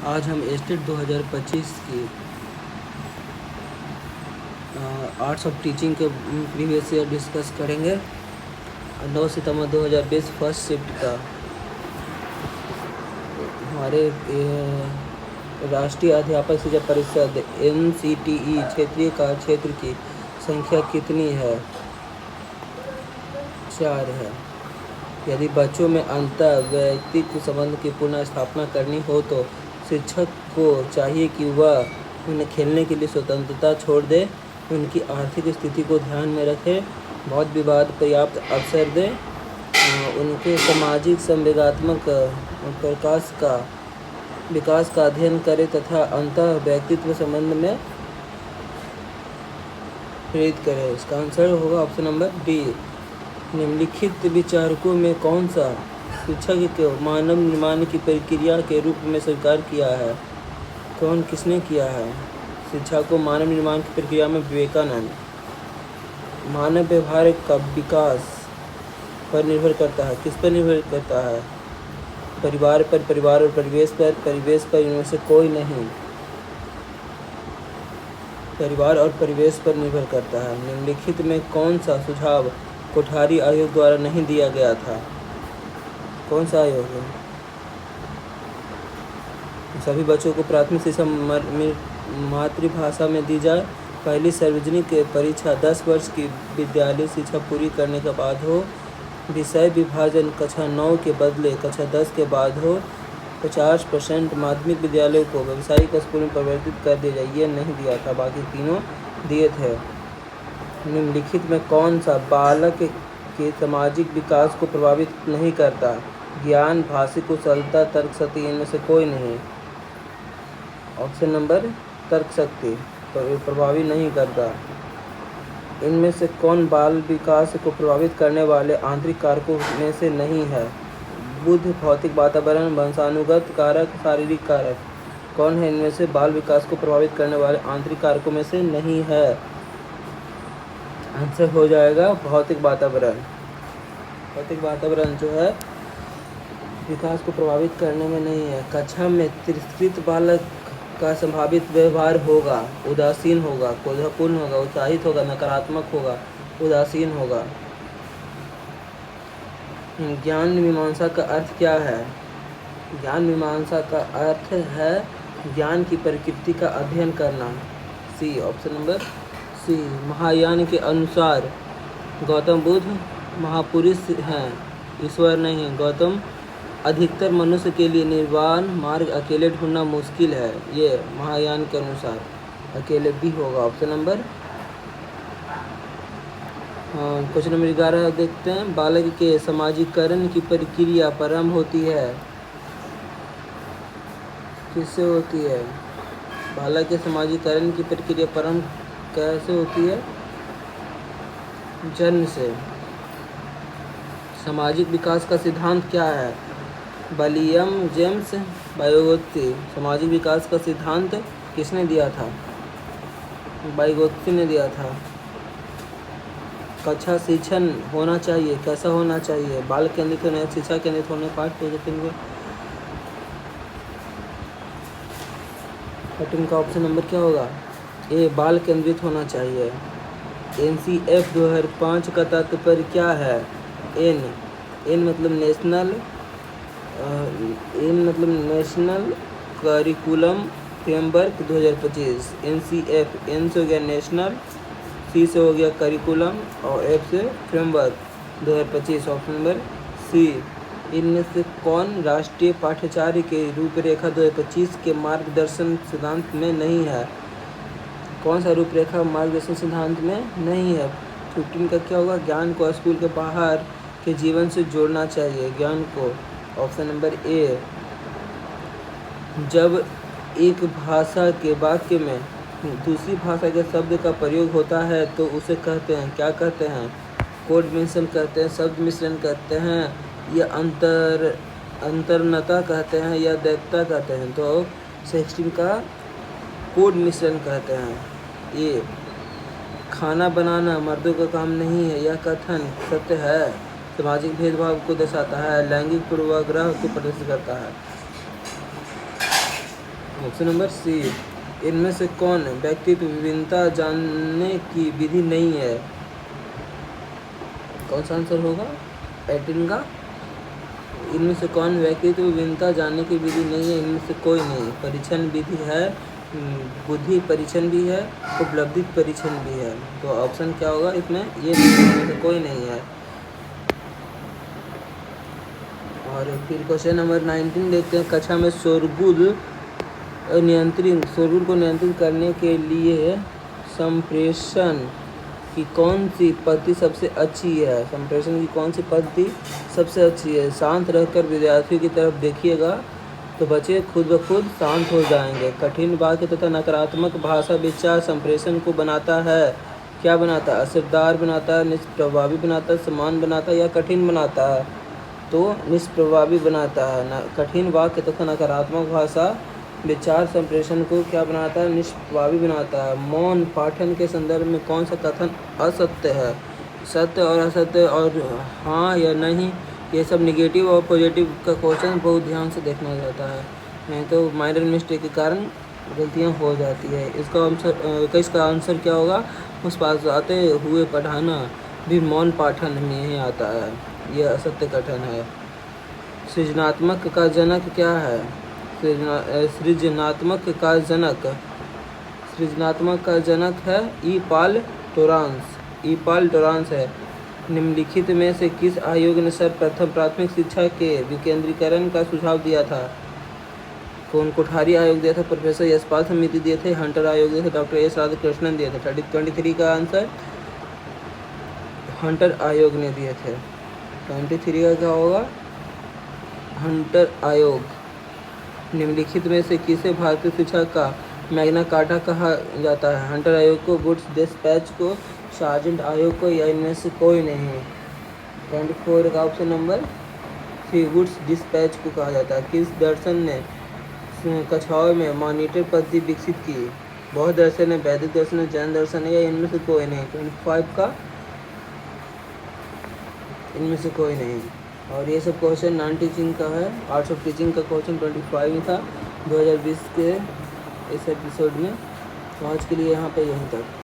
आज हम स्टेट 2025 की आर्ट्स ऑफ टीचिंग के प्रीवियस ईयर डिस्कस करेंगे। 9 सितंबर 2020 फर्स्ट शिफ्ट का हमारे राष्ट्रीय अध्यापक शिक्षा परिषद NCTE क्षेत्रीय कार्य क्षेत्र की संख्या कितनी है? 4 है। यदि बच्चों में अंतर वैयक्तिक संबंध की पुनः स्थापना करनी हो तो शिक्षक को चाहिए कि वह उन्हें खेलने के लिए स्वतंत्रता छोड़ दे, उनकी आर्थिक स्थिति को ध्यान में रखे, बहुत विवाद पर्याप्त अवसर दे, उनके सामाजिक संवेगात्मक विकास का अध्ययन करे तथा अंतः व्यक्तित्व संबंध में प्रेरित करे। इसका आंसर होगा ऑप्शन नंबर डी। निम्नलिखित विचारकों में कौन सा शिक्षक को मानव निर्माण की प्रक्रिया के रूप में स्वीकार किया है? किसने किया है? शिक्षा को मानव निर्माण की प्रक्रिया में विवेकानंद। मानव व्यवहार का विकास पर निर्भर करता है। किस पर निर्भर करता है? परिवार पर, परिवार और परिवेश पर, इनमें से कोई नहीं। परिवार और परिवेश पर निर्भर करता है। निम्नलिखित में कौन सा सुझाव कोठारी आयोग द्वारा नहीं दिया गया था? कौन सा आयोग है? सभी बच्चों को प्राथमिक शिक्षा मातृभाषा में दी जाए। पहली सार्वजनिक परीक्षा 10 वर्ष की विद्यालय शिक्षा पूरी करने के बाद हो। विषय विभाजन कक्षा 9 के बदले कक्षा 10 के बाद हो। 50% माध्यमिक विद्यालयों को व्यावसायिक स्कूल में परिवर्तित कर दिया जाए। ये नहीं दिया था, बाकी तीनों दिए थे। निम्नलिखित में कौन सा बालक के सामाजिक विकास को प्रभावित नहीं करता? ज्ञान, भाषिक कुशलता, तर्क शक्ति, इनमें से कोई नहीं। ऑप्शन नंबर तर्क शक्ति प्रभावित नहीं करता। इनमें से कौन बाल विकास को प्रभावित करने वाले आंतरिक कारकों में से नहीं है? बुद्ध, भौतिक वातावरण, वंशानुगत कारक, शारीरिक कारक। कौन है इनमें से बाल विकास को प्रभावित करने वाले आंतरिक कारकों में से नहीं है? आंसर हो जाएगा भौतिक वातावरण। भौतिक वातावरण जो है विकास को प्रभावित करने में नहीं है। कक्षा में तिरस्कृत बालक का संभावित व्यवहार होगा, उदासीन होगा, क्रोधपूर्ण होगा, उत्साहित होगा, नकारात्मक होगा, उदासीन होगा। ज्ञान मीमांसा का अर्थ क्या है? ज्ञान मीमांसा का अर्थ है ज्ञान की प्रकृति का अध्ययन करना। सी, ऑप्शन नंबर सी। महायान के अनुसार गौतम बुद्ध महापुरुष हैं, ईश्वर नहीं है। गौतम अधिकतर मनुष्य के लिए निर्वाण मार्ग अकेले ढूंढना मुश्किल है। ये महायान के अनुसार अकेले भी होगा। ऑप्शन नंबर क्वेश्चन नंबर 11 देखते हैं। बालक के सामाजिकरण की प्रक्रिया प्रारंभ होती है, किससे होती है? बालक के सामाजिकरण की प्रक्रिया प्रारंभ कैसे होती है? जन्म से। सामाजिक विकास का सिद्धांत क्या है? William James Vygotsky. सामाजिक विकास का सिद्धांत किसने दिया था? वाइगोत्स्की ने दिया था। कक्षा शिक्षण होना चाहिए, कैसा होना चाहिए? बाल केंद्रित होने, शिक्षा केंद्रित होने, पाठ प्रोजेक्टिंग का ऑप्शन नंबर क्या होगा? ए, बाल केंद्रित होना चाहिए। NCF 2005 का तात्पर्य क्या है? एन मतलब national curriculum framework 2025। NCF, N से हो गया नेशनल, सी से हो गया करिकुलम और एफ से फ्रेमवर्क 2025। ऑप्शन नंबर सी। इनमें से कौन राष्ट्रीय पाठ्यचर्या के रूपरेखा 2025 के मार्गदर्शन सिद्धांत में नहीं है? कौन सा रूपरेखा मार्गदर्शन सिद्धांत में नहीं है? 15 का क्या होगा? ज्ञान को स्कूल के बाहर के जीवन से जोड़ना चाहिए, ज्ञान को। Option number A. जब एक भाषा के वाक्य में दूसरी भाषा के शब्द का प्रयोग होता है तो उसे कहते हैं, क्या कहते हैं? कोड मिश्रण कहते हैं, शब्द मिश्रण कहते हैं, या अंतरनता कहते हैं, या दैवता कहते हैं। तो 16 का कोड मिश्रण कहते हैं। ये खाना बनाना मर्दों का काम नहीं है, यह कथन सत्य है। सामाजिक भेदभाव को दर्शाता है, लैंगिक पूर्वाग्रह को प्रदर्शित करता है। ऑप्शन नंबर सी, इनमें से कौन व्यक्तित्व विभिन्नता जानने की विधि नहीं है? कौन सा आंसर होगा 18 का? इनमें से कौन व्यक्तित्व विभिन्नता जानने की विधि नहीं है? इनमें से कोई नहीं। परीक्षण विधि है, बुद्धि परीक्षण भी है, उपलब्धि परीक्षण भी है। तो ऑप्शन क्या होगा इसमें? ये नहीं, तो कोई नहीं है। और फिर क्वेश्चन नंबर 19 देखते हैं। कक्षा में शोरगुल को नियंत्रित करने के लिए संप्रेषण की कौन सी पद्धति सबसे अच्छी है? संप्रेषण की कौन सी पद्धति सबसे अच्छी है? शांत रहकर विद्यार्थियों की तरफ देखिएगा तो बच्चे खुद ब खुद शांत हो जाएंगे। कठिन वाक्य तथा नकारात्मक भाषा विचार संप्रेषण को बनाता है। क्या बनाता है? असरदार बनाता है, निष्प्रभावी बनाता है, समान बनाता है या कठिन बनाता है? तो निष्प्रभावी बनाता है। कठिन वाक्य तथा नकारात्मक भाषा विचार संप्रेषण को क्या बनाता है? निष्प्रभावी बनाता है। मौन पाठन के संदर्भ में कौन सा कथन असत्य है? सत्य और असत्य और हाँ या नहीं, ये सब निगेटिव और पॉजिटिव का क्वेश्चन बहुत ध्यान से देखना रहता है, नहीं तो माइनर मिस्टेक के कारण गलतियाँ हो जाती है। इसका आंसर क्या होगा? उस पास आते हुए पढ़ाना भी मौन पाठन में ही आता है। यह असत्य कथन है। सृजनात्मक का जनक क्या है? सृजनात्मक का जनक है ई पॉल टोरांस है। निम्नलिखित में से किस आयोग ने सर्वप्रथम प्राथमिक शिक्षा के विकेंद्रीकरण का सुझाव दिया था? कौन? कोठारी आयोग दिया था, प्रोफेसर यशपाल समिति दिए थे, हंटर आयोग दिए थे, डॉक्टर एस राधाकृष्णन दिए थे। 23 का आंसर हंटर आयोग ने दिए थे। 23 का क्या होगा? हंटर आयोग। निम्नलिखित में से किसे भारतीय शिक्षा का मैग्ना कार्टा कहा जाता है? हंटर आयोग को, वुड्स डिस्पैच को, सार्जेंट आयोग को या इनमें से कोई नहीं? 24 का option number C, woods dispatch को कहा जाता है। किस दर्शन ने कछाव में मॉनिटर पद्धति विकसित की? बौद्ध दर्शन है, वैदिक दर्शन है, जैन दर्शन है या इनमें से कोई नहीं? 25 का इनमें से कोई नहीं। और ये सब क्वेश्चन नॉन टीचिंग का है। आर्ट्स ऑफ टीचिंग का क्वेश्चन 25 में था 2020 के इस एपिसोड में। तो आज के लिए यहाँ पे यहीं तक।